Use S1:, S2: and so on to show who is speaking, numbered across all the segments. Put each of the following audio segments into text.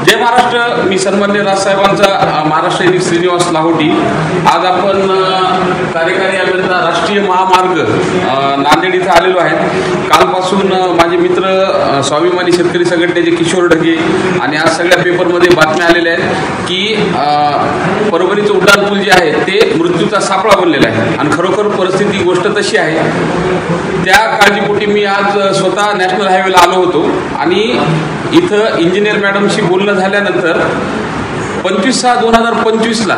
S1: जय महाराष्ट्र। मी सन्मान्य राजसाहेबांचा महाराष्ट्र श्रीनिवास लाहोटी। आज आपण कार्यकारी अभियंता राष्ट्रीय महामार्ग नांदेड इथं आलेलो आहे। कालपासून माझे मित्र स्वाभिमानी शेतकरी संघटनेचे किशोर ढगे आणि आज सगळ्या पेपरमध्ये बातम्या आलेल्या आहेत की परभणीचं उड्डाणपूल जे आहे ते मृत्यूचा सापळा बनलेला आहे आणि खरोखर परिस्थिती गोष्ट तशी आहे। त्या काळजीपोटी मी आज स्वतः नॅशनल हायवेला आलो होतो आणि इथं इंजिनियर मॅडमशी बोलणं झाल्यानंतर 25/6/2025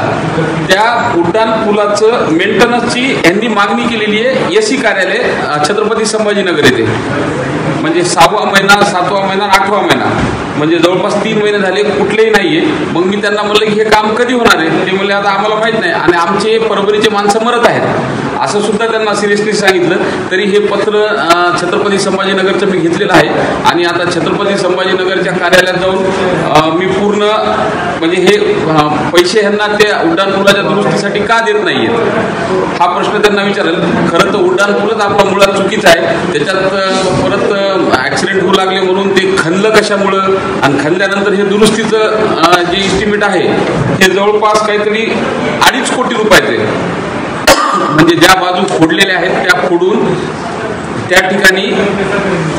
S1: त्या उड्डाण पुलाचं मेंटेनन्सची यांनी मागणी केलेली आहे एसी कार्यालय छत्रपती संभाजीनगर येथे। म्हणजे 6वा महिना 7वा महिना 8वा महिना म्हणजे जवळपास 3 महिने झाले कुठलेही नाहीये। मग मी त्यांना म्हणलं की हे काम कधी होणार आहे? ते म्हणले आता आम्हाला माहित नाही आणि आमचे परभणीचे माणसं मरत आहेत असं सुद्धा त्यांना सिरियसली सांगितलं। तरी हे पत्र छत्रपती संभाजीनगरचं मी घेतलेलं आहे आणि आता छत्रपती संभाजीनगरच्या कार्यालयात जाऊन मी पूर्ण म्हणजे हे पैसे ह्यांना त्या उड्डाण पुलाच्या दुरुस्तीसाठी का देत नाहीयेत हा प्रश्न त्यांना विचारेल। खरं तर उड्डाण पुलच आपला मुळात चुकीचा आहे। त्याच्यात परत ऍक्सिडेंट होऊ लागले म्हणून ते खणलं कशामुळं आणि खणल्यानंतर हे दुरुस्तीचं जे इस्टिमेट आहे हे जवळपास काहीतरी 2.5 कोटी रुपयाचे म्हणजे ज्या बाजू फोडलेल्या आहेत त्या फोडून त्या ठिकाणी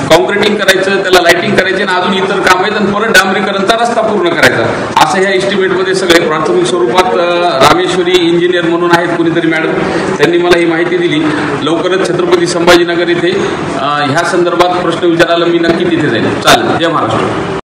S1: कॉन्क्रिटिंग करायचं, त्याला लाइटिंग करायची आणि अजून इतर काम आहेत आणि परत डांबरीकरणचा रस्ता पूर्ण करायचा असं ह्या इस्टिमेटमध्ये सगळे प्राथमिक स्वरूपात रामेश्वरी इंजिनियर म्हणून आहेत कुणीतरी मॅडम त्यांनी मला ही माहिती दिली। लवकरच छत्रपती संभाजीनगर इथे ह्या संदर्भात प्रश्न विचारायला मी नक्की तिथे जाईल। चालेल। जय महाराष्ट्र।